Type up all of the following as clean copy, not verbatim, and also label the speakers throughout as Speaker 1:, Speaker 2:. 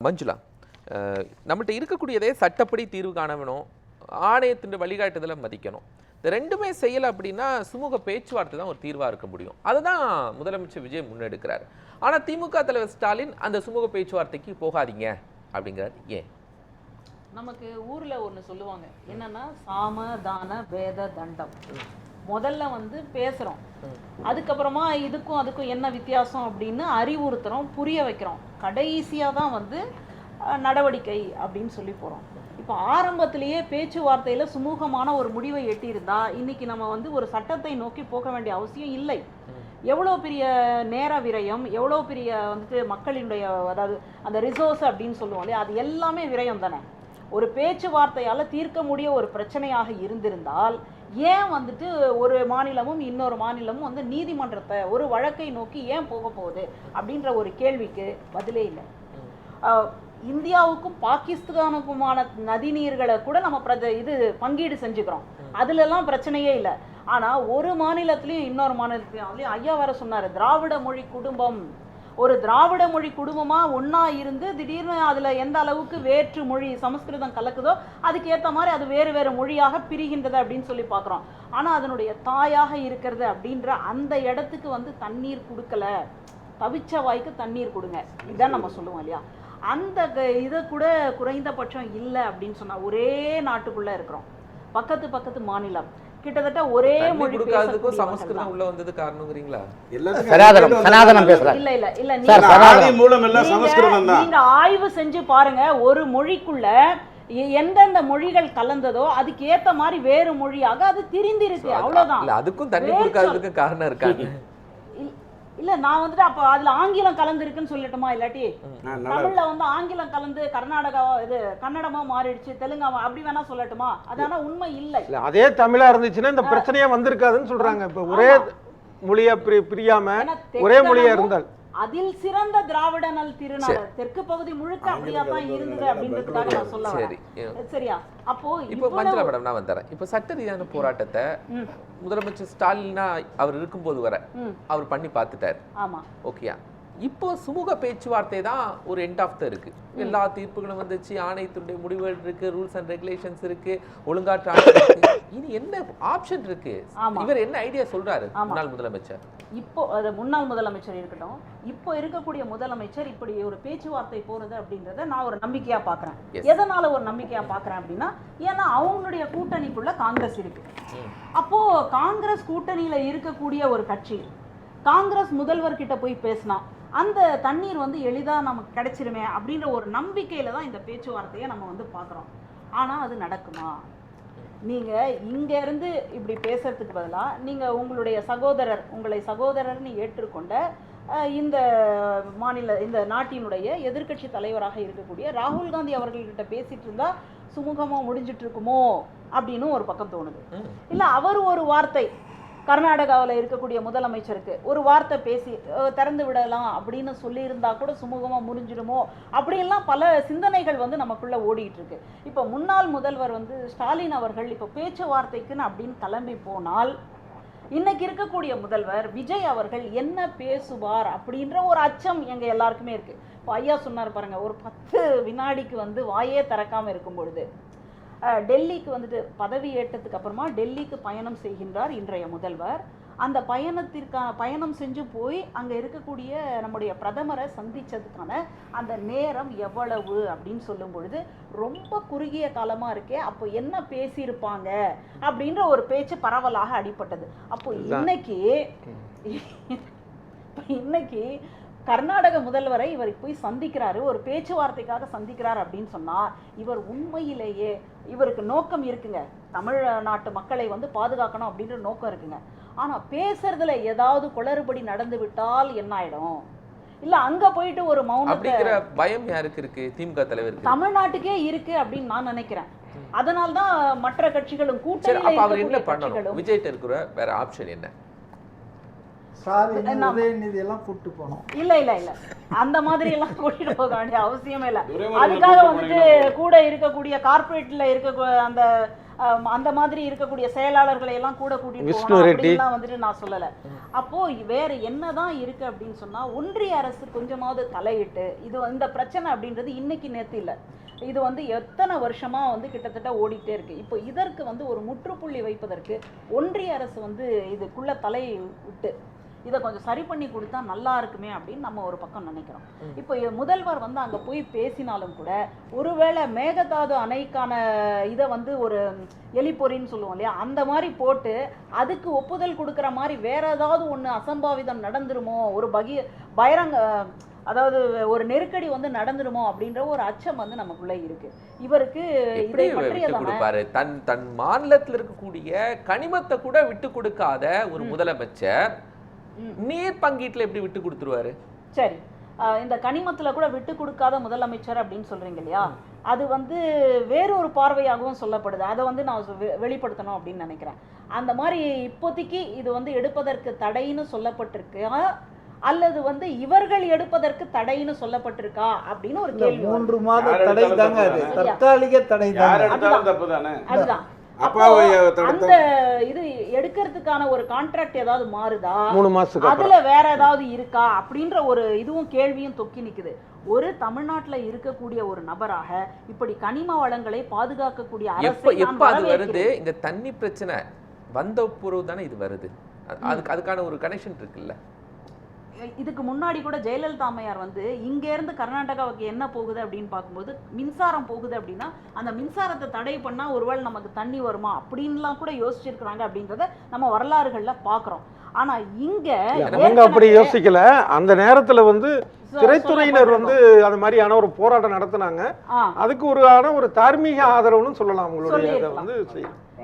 Speaker 1: மஞ்சுளா, நம்மகிட்ட இருக்கக்கூடியதே சட்டப்படி தீர்வு காண வேணும், ஆணையத்தின் வழிகாட்டுதலை மதிக்கணும். இந்த ரெண்டுமே செய்யலை அப்படின்னா சுமூக பேச்சுவார்த்தை தான் ஒரு தீர்வாக இருக்க முடியும். அதை தான் முதலமைச்சர் விஜய் முன்னெடுக்கிறார். ஆனால் திமுக தலைவர் ஸ்டாலின் அந்த சுமூக பேச்சுவார்த்தைக்கு போகாதீங்க அப்படிங்கிறார். ஏன்?
Speaker 2: நமக்கு ஊர்ல ஒண்ணு சொல்லுவாங்க, என்னன்னா சாம தான வேத தண்டம். முதல்ல வந்து பேசுறோம், அதுக்கப்புறமா இதுக்கும் அதுக்கும் என்ன வித்தியாசம் அப்படின்னு அறிவுறுத்துறோம், புரிய வைக்கிறோம், கடைசியா தான் வந்து நடவடிக்கை அப்படின்னு சொல்லி போறோம். இப்போ ஆரம்பத்திலேயே பேச்சுவார்த்தையில சுமூகமான ஒரு முடிவை எட்டியிருந்தா இன்னைக்கு நம்ம வந்து ஒரு சட்டத்தை நோக்கி போக வேண்டிய அவசியம் இல்லை. எவ்வளோ பெரிய நேர விரயம், எவ்வளோ பெரிய வந்துட்டு மக்களினுடைய, அதாவது அந்த ரிசோர்ஸ் அப்படின்னு சொல்லுவோம் இல்லையா, அது எல்லாமே விரயம் தானே. ஒரு பேச்சுவார்த்தையால் தீர்க்க முடிய ஒரு பிரச்சனையாக இருந்திருந்தால் ஏன் வந்துட்டு ஒரு மாநிலமும் இன்னொரு மாநிலமும் வந்து நீதிமன்றத்தை ஒரு வழக்கை நோக்கி ஏன் போக போகுது அப்படின்ற ஒரு கேள்விக்கு பதிலே இல்லை. இந்தியாவுக்கும் பாகிஸ்தானுக்குமான நதிநீர்களை கூட நம்ம இது பங்கீடு செஞ்சுக்கிறோம், அதுலலாம் பிரச்சனையே இல்லை. ஆனால் ஒரு மாநிலத்திலையும் இன்னொரு மாநிலத்திலையும் ஐயா வேற சொன்னார், திராவிட மொழி குடும்பம், ஒரு திராவிட மொழி குடும்பமாக ஒன்றா இருந்து திடீர்னு அதில் எந்த அளவுக்கு வேற்று மொழி சமஸ்கிருதம் கலக்குதோ அதுக்கு ஏற்ற மாதிரி அது வேறு வேறு மொழியாக பிரிகின்றது அப்படின்னு சொல்லி பார்க்குறோம். ஆனால் அதனுடைய தாயாக இருக்கிறது அப்படின்ற அந்த இடத்துக்கு வந்து தண்ணீர் கொடுக்கல, தவிச்ச வாய்க்கு தண்ணீர் கொடுங்க, இதுதான் நம்ம சொல்லுவோம் இல்லையா. அந்த இதை கூட குறைந்தபட்சம் இல்லை அப்படின்னு சொன்னால் ஒரே நாட்டுக்குள்ளே இருக்கிறோம், பக்கத்து பக்கத்து மாநிலம், கிட்டத்தட்ட ஒரே மொழி
Speaker 1: கொடுக்காததுக்கும் சமஸ்கிருதம் உள்ள வந்தது காரணம்ங்கறீங்களா?
Speaker 3: சனாதனம் பேசலாம்.
Speaker 2: இல்ல இல்ல இல்ல, நீங்க ஆய்வு செஞ்சு பாருங்க, ஒரு மொழிக்குள்ள எந்தெந்த மொழிகள் கலந்ததோ அதுக்கு ஏத்த மாதிரி வேறு மொழியாக அது திரிந்திருக்கு, அவ்வளவுதான்.
Speaker 1: இல்ல அதுக்கும் தண்ணி கொடுக்காததுக்கு காரணம் இருக்காங்க.
Speaker 2: இல்ல நான் வந்துட்டு அப்ப அதுல ஆங்கிலம் கலந்து இருக்குன்னு சொல்லட்டுமா, இல்லாட்டி தமிழ்ல வந்து ஆங்கிலம் கலந்து கர்நாடகா இது கன்னடமா மாறிடுச்சு, தெலுங்காமா அப்படி வேணா சொல்லட்டுமா? அதான உண்மை இல்லை.
Speaker 4: அதே தமிழா இருந்துச்சுன்னா இந்த பிரச்சனையே வந்திருக்காதுன்னு சொல்றாங்க. இப்ப ஒரே மொழியா பிரியாம ஒரே மொழியா இருந்தால்
Speaker 2: அதில் சிறந்த திராவிடனல் திருநாடு தெற்கு பகுதி முழுக்க அப்படியா தான் இருந்தது அப்படின்றதுக்காக நான் சொல்ல வரேன். சரியா? அப்போ
Speaker 1: இப்போ மஞ்சளா மேடம் நான் வந்துறேன். இப்போ சட்ட ரீதியான போராட்டத்தை முதலமைச்சர் ஸ்டாலினா அவர் இருக்கும்போது வர அவர் பண்ணி பார்த்துட்டாரு.
Speaker 2: ஆமா,
Speaker 1: ஓகேயா? இப்போ சுமூக பேச்சுவார்த்தை தான் ஒரு எண்ட் ஆஃப் த இருக்கு. எல்லா தீர்ப்புகளும் வந்துச்சு, ஆணையத்தினுடைய முடிவுகள் இருக்கு, ரூல்ஸ் அண்ட் ரெகுலேஷன்ஸ் இருக்கு, ஒழுங்காற்று இருக்கு. இனி என்ன ஆப்ஷன் இருக்கு? இவர் என்ன ஐடியா சொல்றாரு முன்னாள் முதலமைச்சர்?
Speaker 2: இப்போ முன்னாள் முதலமைச்சர் இருக்கட்டும், இப்போ இருக்கக்கூடிய முதலமைச்சர் இப்படி ஒரு பேச்சுவார்த்தை போறது அப்படின்றத நான் ஒரு நம்பிக்கையா பாக்குறேன். எதனால ஒரு நம்பிக்கையா பாக்குறேன் அப்படின்னா, ஏன்னா அவங்களுடைய கூட்டணிக்குள்ள காங்கிரஸ் இருக்கு. அப்போ காங்கிரஸ் கூட்டணியில இருக்கக்கூடிய ஒரு கட்சி காங்கிரஸ் முதல்வர் கிட்ட போய் பேசினா அந்த தண்ணீர் வந்து எளிதாக நமக்கு கிடைச்சிருமே அப்படின்ற ஒரு நம்பிக்கையில தான் இந்த பேச்சுவார்த்தையை நம்ம வந்து பார்க்குறோம். ஆனால் அது நடக்குமா? நீங்கள் இங்கேருந்து இப்படி பேசுறதுக்கு பதிலாக நீங்கள் உங்களுடைய உங்களை சகோதரர்னு ஏற்றுக்கொண்ட இந்த இந்த நாட்டினுடைய எதிர்கட்சி தலைவராக இருக்கக்கூடிய ராகுல் காந்தி அவர்கள்கிட்ட பேசிட்டு இருந்தா சுமூகமாக முடிஞ்சிட்டு இருக்குமோ அப்படின்னு ஒரு பக்கம் தோணுது. இல்லை அவர் ஒரு வார்த்தை கர்நாடகாவில் இருக்கக்கூடிய முதலமைச்சருக்கு ஒரு வார்த்தை பேசி திறந்து விடலாம் அப்படின்னு சொல்லியிருந்தா கூட சுமூகமாக முடிஞ்சிடுமோ அப்படின்லாம் பல சிந்தனைகள் வந்து நமக்குள்ள ஓடிட்டு இருக்கு. இப்போ முன்னாள் முதல்வர் வந்து ஸ்டாலின் அவர்கள் இப்போ பேச்சுவார்த்தைக்குன்னு அப்படின்னு கிளம்பி போனால் இன்னைக்கு இருக்கக்கூடிய முதல்வர் விஜய் அவர்கள் என்ன பேசுவார் அப்படின்ற ஒரு அச்சம் எங்க எல்லாருக்குமே இருக்கு. இப்போ ஐயா சொன்னார் பாருங்க, ஒரு 10 வினாடிக்கு வந்து வாயே திறக்காம இருக்கும் பொழுது டெல்லிக்கு வந்துட்டு பதவி ஏற்றதுக்கு அப்புறமா டெல்லிக்கு பயணம் செய்கின்றார் இன்றைய முதல்வர். அந்த பயணம் செஞ்சு போய் அங்கே இருக்கக்கூடிய நம்முடைய பிரதமரை சந்திச்சதுக்கான அந்த நேரம் எவ்வளவு அப்படின்னு சொல்லும் பொழுது ரொம்ப குறுகிய காலமாக இருக்கே, அப்போ என்ன பேசியிருப்பாங்க அப்படின்ற ஒரு பேச்சு பரவலாக அடிபட்டது. அப்போ இன்னைக்கு கர்நாடக முதல்வரை இவர் போய் சந்திக்கிறாரு, ஒரு பேச்சுவார்த்தைக்காக சந்திக்கிறார் அப்படின்னு சொன்னா இவர் உண்மையிலேயே இவருக்கு நோக்கம் இருக்குங்க, தமிழ்நாட்டு மக்களை வந்து பாதுகாக்கணும் அப்படின்ற நோக்கம் இருக்குங்க. ஆனா பேசுறதுல ஏதாவது குளறுபடி நடந்து விட்டால் என்ன ஆயிடும்? இல்ல அங்க போயிட்டு ஒரு மௌனத்தை
Speaker 1: பயம் யாருக்கு இருக்கு? திமுக தலைவருக்கு,
Speaker 2: தமிழ்நாட்டுக்கே இருக்கு அப்படின்னு நான் நினைக்கிறேன். அதனால்தான் மற்ற கட்சிகளும் கூட்டணியில
Speaker 1: என்ன பண்ணணும்? விஜய்ட்ட இருக்கிற வேற ஆப்ஷன் என்ன?
Speaker 2: இல்ல இல்ல இல்ல அந்த மாதிரி எல்லாம் கூட்டிட்டு போக வேண்டிய அவசியமே இல்ல. அதுக்காக வந்துட்டு கூட இருக்கக்கூடிய கார்பரேட்ல இருக்க அந்த அந்த மாதிரி இருக்கக்கூடிய செயலாளர்களை எல்லாம் கூட கூட்டிட்டு
Speaker 4: விஷ்ணு
Speaker 2: போகணும்
Speaker 4: ரெட்டி.
Speaker 2: அப்படின்லாம் வந்துட்டு நான் சொல்லல. அப்போ வேற என்னதான் இருக்கு அப்படின்னு சொன்னா ஒன்றிய அரசு கொஞ்சமாவது தலையிட்டு இது இந்த பிரச்சனை அப்படின்றது இன்னைக்கு நேத்து இல்ல, இது வந்து எத்தனை வருஷமா வந்து கிட்டத்தட்ட ஓடிட்டே இருக்கு. இப்போ இதற்கு வந்து ஒரு முற்றுப்புள்ளி வைப்பதற்கு ஒன்றிய அரசு வந்து இதுக்குள்ள தலை விட்டு இதை கொஞ்சம் சரி பண்ணி கொடுத்தா நல்லா இருக்குமே அப்படின்னு நம்ம ஒரு பக்கம் நினைக்கிறோம். இப்போ முதல்வர் வந்து அங்க போய் பேசினாலும் கூட ஒருவேளை மேகதாது அணைக்கான இதை வந்து ஒரு எலிப்பொறின்னு சொல்லுவோம் இல்லையா, அந்த மாதிரி போட்டு அதுக்கு ஒப்புதல் கொடுக்குற மாதிரி வேற ஏதாவது ஒண்ணு அசம்பாவிதம் நடந்துருமோ, ஒரு பகிரங்க அதாவது ஒரு நெருக்கடி வந்து நடந்துருமோ அப்படின்ற ஒரு அச்சம் வந்து நமக்குள்ள இருக்கு. இவருக்கு
Speaker 1: எப்படி
Speaker 2: இதை
Speaker 1: விட்டு
Speaker 2: பற்றியதான
Speaker 1: கொடுப்பாரு? தன் மாநிலத்தில் இருக்கக்கூடிய கனிமத்தை கூட விட்டு கொடுக்காத ஒரு முதலமைச்சர் நீர் பங்கீட்டுல எப்படி விட்டு கொடுத்துருவாரு?
Speaker 2: சரி, இந்த கனிமத்துல கூட விட்டு கொடுக்காத முதலமைச்சர் அப்படின்னு சொல்றீங்க இல்லையா, அது வந்து வேறொரு பார்வையாகவும் சொல்லப்படுது. அதை வந்து நான் வெளிப்படுத்தணும் அப்படின்னு நினைக்கிறேன். அந்த மாதிரி இப்போதைக்கு இது வந்து எடுப்பதற்கு தடைன்னு சொல்லப்பட்டிருக்கா அல்லது வந்து இவர்கள் எடுப்பதற்கு தடைன்னு சொல்லப்பட்டிருக்கா அப்படின்னு ஒரு கேள்வி.
Speaker 5: 3 மாத தடை தாங்க, அது தற்காலிக தடை தாங்க.
Speaker 2: அதுதான் அந்த இது எடுக்கிறதுக்கான ஒரு கான்ட்ராக்ட் ஏதாவது மாறுதா,
Speaker 4: 3 மாசத்துக்கு
Speaker 2: அதுல வேற ஏதாவது இருக்கா அப்படின்ற ஒரு இதுவும் கேள்வியும் தொக்கி நிக்குது. ஒரு தமிழ்நாட்டுல இருக்கக்கூடிய ஒரு நபராக இப்படி கனிம வளங்களை பாதுகாக்கக்கூடிய
Speaker 1: எப்ப அது வருது? இந்த தண்ணி பிரச்சனை வந்த பிறகு தானே இது வருது. அதுக்கான ஒரு கனெக்ஷன் இருக்குல்ல.
Speaker 2: இதுக்கு முன்னாடி கூட ஜெயலலிதா அம்மையார் வந்து இங்க இருந்து கர்நாடகாவுக்கு என்ன போகுது அப்படின்னு பார்க்கும்போது மின்சாரம் போகுது அப்படின்னா அந்த மின்சாரத்தை தடை பண்ணா ஒருவேளை நமக்கு தண்ணி வருமா அப்படின்லாம் கூட யோசிச்சிருக்கிறாங்க அப்படின்றத நம்ம வரலாறுகள்ல பாக்குறோம். ஆனா இங்க
Speaker 4: அவங்க அப்படி யோசிக்கல. அந்த நேரத்துல வந்து திரைத்துறையினர் வந்து அது மாதிரியான ஒரு போராட்டம் நடத்தினாங்க. அதுக்கு ஒரு தார்மீக ஆதரவுன்னு சொல்லலாம். அவங்களுடைய அதை வந்து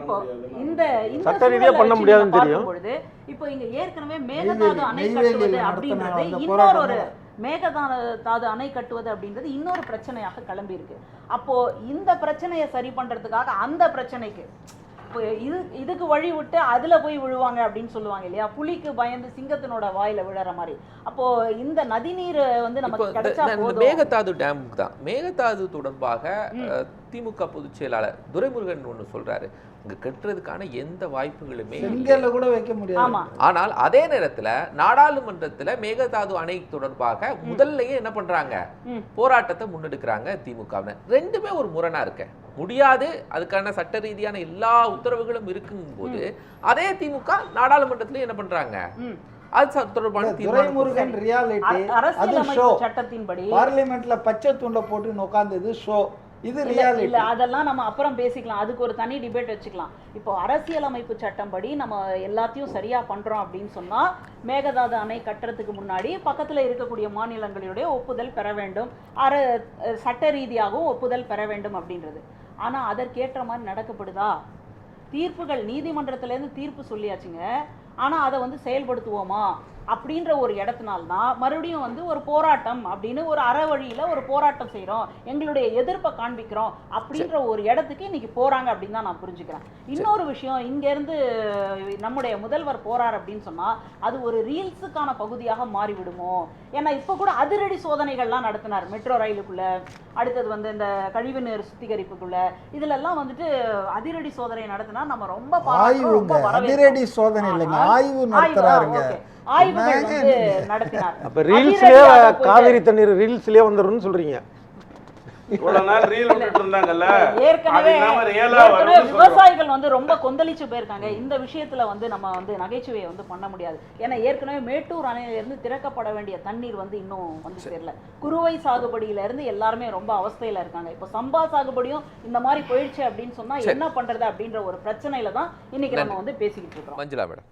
Speaker 2: இப்போ இந்த
Speaker 4: சட்ட ரீதியா பண்ண முடியாதுன்னு தெரியும்.
Speaker 2: இப்போ இங்க ஏற்கனவே மேகதாது அணை கட்டுவது அப்படின்றது இன்னொரு மேகதாது அணை கட்டுவது அப்படின்றது இன்னொரு பிரச்சனையாக கிளம்பி இருக்கு. அப்போ இந்த பிரச்சனையை சரி பண்றதுக்காக அந்த பிரச்சனைக்கு இதுக்கு வழி விட்டு அதுல போய் விழுவாங்க அப்படின்னு சொல்லுவாங்க இல்லையா, புலிக்கு பயந்து சிங்கத்தினோட வாயில விழற மாதிரி. அப்போ இந்த நதிநீர் வந்து நமக்கு கிடைச்சா போதும்.
Speaker 1: மேகதாது டேம் தான். மேகதாது தொடர்பாக திமுக பொதுச் செயலாளர் துரைமுருகன் ஒண்ணு சொல்றாரு, இங்க கட்டுறதுக்கான எந்த வாய்ப்புகளுமே
Speaker 5: கூட வைக்க முடியாது.
Speaker 1: ஆனால் அதே நேரத்துல நாடாளுமன்றத்துல மேகதாது அணை தொடர்பாக முதல்லயே என்ன பண்றாங்க, போராட்டத்தை முன்னெடுக்கிறாங்க திமுக. ரெண்டுமே ஒரு முரணா இருக்க முடியாது. அதுக்கான சட்ட ரீதியான எல்லா உத்தரவுகளும் இருக்கும் போது அதே திமுக நாடாளுமன்றத்துல என்ன பண்றாங்க, அது தொடர்பான
Speaker 5: துரைமுருகன் ரியாலிட்டி
Speaker 2: அரசியலமைப்பு சட்டத்தின்படி
Speaker 5: பார்லிமெண்ட்ல பச்சை துண்டை போட்டு உட்கார்ந்தது ஷோ. இது ரியாலிட்டி
Speaker 2: இல்ல, அதெல்லாம் நம்ம அப்புறம் பேசிக்கலாம். அதுக்கு ஒரு தனி டிபேட் வச்சுக்கலாம். இப்போ அரசியலமைப்பு சட்டம் படி நம்ம எல்லாத்தையும் சரியா பண்றோம் அப்படின்னு சொன்னா மேகதாது அணை கட்டுறதுக்கு முன்னாடி பக்கத்துல இருக்கக்கூடிய மாநிலங்களுடைய ஒப்புதல் பெற வேண்டும், சட்ட ரீதியாகவும் ஒப்புதல் பெற வேண்டும் அப்படின்றது. ஆனா அதற்கேற்ற மாதிரி நடக்கப்படுதா? தீர்ப்புகள் நீதிமன்றத்திலேருந்து தீர்ப்பு சொல்லியாச்சுங்க, ஆனா அதை வந்து செயல்படுத்துவோமா அப்படின்ற ஒரு இடத்தினால்தான் மறுபடியும் வந்து ஒரு போராட்டம் அப்படின்னு ஒரு அறவழியில ஒரு போராட்டம் செய்யறோம், எங்களுடைய எதிர்ப்பை காண்பிக்கிறோம் அப்படின்ற ஒரு இடத்துக்கு இன்னைக்கு போறாங்க அப்படின்னு தான் நான் புரிஞ்சுக்கிறேன். இன்னொரு விஷயம், இங்க இருந்து நம்முடைய முதல்வர் போறார் அப்படின்னு சொன்னா அது ஒரு ரீல்ஸுக்கான பகுதியாக மாறிவிடுமோ? ஏன்னா இப்ப கூட அதிரடி சோதனைகள்லாம் நடத்தினார் மெட்ரோ ரயிலுக்குள்ள, அடுத்தது வந்து இந்த கழிவுநீர் சுத்திகரிப்புக்குள்ள, இதுல எல்லாம் வந்துட்டு அதிரடி சோதனை நடத்தினா நம்ம ரொம்ப
Speaker 5: அதிரடி சோதனை இல்லைங்க, ஆய்வு நடத்துறாருங்க.
Speaker 2: ஆய்வுகள் வந்து நடத்தினார்.
Speaker 4: அப்ப ரீல்ஸ்லயே காவிரி தண்ணீர் ரீல்ஸ்லயே வந்துருன்னு சொல்றீங்க.
Speaker 2: ஏற்கனவே விவசாயிகள் வந்து ரொம்ப கொந்தளிச்சு போயிருக்காங்க. இந்த விஷயத்துல வந்து நம்ம வந்து நகைச்சுவையை வந்து பண்ண முடியாது. ஏன்னா ஏற்கனவே மேட்டூர் அணையில இருந்து திறக்கப்பட வேண்டிய தண்ணீர் வந்து இன்னும் வந்து தெரியல. குறுவை சாகுபடியில இருந்து எல்லாருமே ரொம்ப அவஸ்தையில இருக்காங்க. இப்போ சம்பா சாகுபடியும் இந்த மாதிரி போயிடுச்சு அப்படின்னு சொன்னா என்ன பண்றது அப்படின்ற ஒரு பிரச்சனையில தான் இன்னைக்கு நம்ம வந்து பேசிக்கிட்டு இருக்கோம்.
Speaker 1: மஞ்சுளா மேடம்,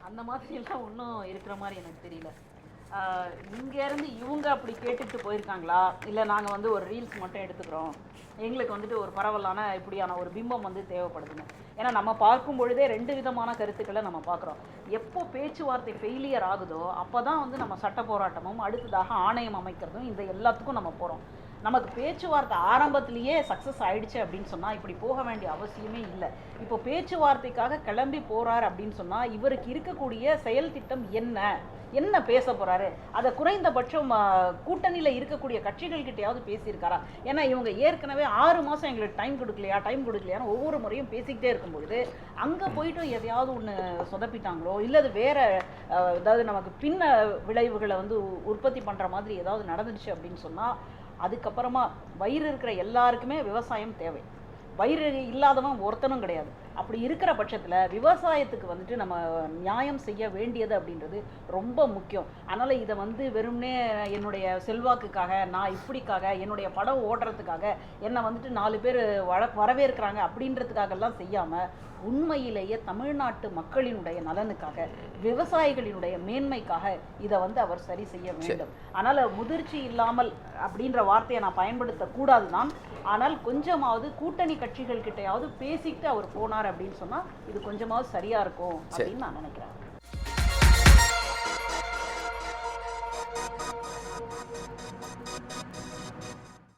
Speaker 2: அந்த மாதிரி எல்லாம் ஒன்றும் இருக்கிற மாதிரி எனக்கு தெரியல. இங்க இருந்து இவங்க அப்படி கேட்டுட்டு போயிருக்காங்களா, இல்லை நாங்க வந்து ஒரு ரீல்ஸ் மட்டும் எடுத்துக்கிறோம், எங்களுக்கு வந்துட்டு ஒரு பரவலான இப்படியான ஒரு பிம்பம் வந்து தேவைப்படுதுங்க. ஏன்னா நம்ம பார்க்கும் பொழுதே 2 விதமான கருத்துக்களை நம்ம பார்க்குறோம். எப்போ பேச்சுவார்த்தை ஃபெயிலியர் ஆகுதோ அப்போதான் வந்து நம்ம சட்ட போராட்டமும் அடுத்ததாக ஆணையம் அமைக்கிறதும் இந்த எல்லாத்துக்கும் நம்ம போகிறோம். நமக்கு பேச்சுவார்த்தை ஆரம்பத்திலேயே சக்ஸஸ் ஆயிடுச்சு அப்படின்னு சொன்னா இப்படி போக வேண்டிய அவசியமே இல்லை. இப்போ பேச்சுவார்த்தைக்காக கிளம்பி போறாரு அப்படின்னு சொன்னா இவருக்கு இருக்கக்கூடிய செயல் திட்டம் என்ன பேச போறாரு? அதை குறைந்தபட்சம் கூட்டணியில இருக்கக்கூடிய கட்சிகள் கிட்டையாவது பேசியிருக்காரா? ஏன்னா இவங்க ஏற்கனவே 6 மாசம் எங்களுக்கு டைம் கொடுக்கலையான்னு ஒவ்வொரு முறையும் பேசிக்கிட்டே இருக்கும்பொழுது அங்க போயிட்டு எதையாவது ஒண்ணு சொதப்பிட்டாங்களோ இல்ல அது வேற ஏதாவது நமக்கு பின்ன விளைவுகளை வந்து உற்பத்தி பண்ற மாதிரி ஏதாவது நடந்துச்சு அப்படின்னு சொன்னா அதுக்கப்புறமா வயிறு இருக்கிற எல்லாருக்குமே விவசாயம் தேவை. வயிறு இல்லாதவன் ஒருத்தனும் கிடையாது. அப்படி இருக்கிற பட்சத்தில் விவசாயத்துக்கு வந்துட்டு நம்ம நியாயம் செய்ய வேண்டியது அப்படின்றது ரொம்ப முக்கியம். அதனால் இதை வந்து வெறும்னே என்னுடைய செல்வாக்குக்காக நான் இப்படிக்காக என்னுடைய படம் ஓடுறதுக்காக என்னை வந்துட்டு 4 பேர் வரவேற்கிறாங்க அப்படின்றதுக்காகலாம் செய்யாமல் உண்மையிலேயே தமிழ்நாட்டு மக்களினுடைய நலனுக்காக விவசாயிகளினுடைய மேன்மைக்காக இதை வந்து அவர் சரி செய்ய வேண்டும். அதனால் முதிர்ச்சி இல்லாமல் அப்படின்ற வார்த்தையை நான் பயன்படுத்தக்கூடாது தான். ஆனால் கொஞ்சமாவது கூட்டணி கட்சிகள் கிட்டையாவது பேசிட்டு அவர் போனார் அப்படின்னு சொன்னா இது கொஞ்சமாவது சரியா இருக்கும் அப்படின்னு நான் நினைக்கிறேன்.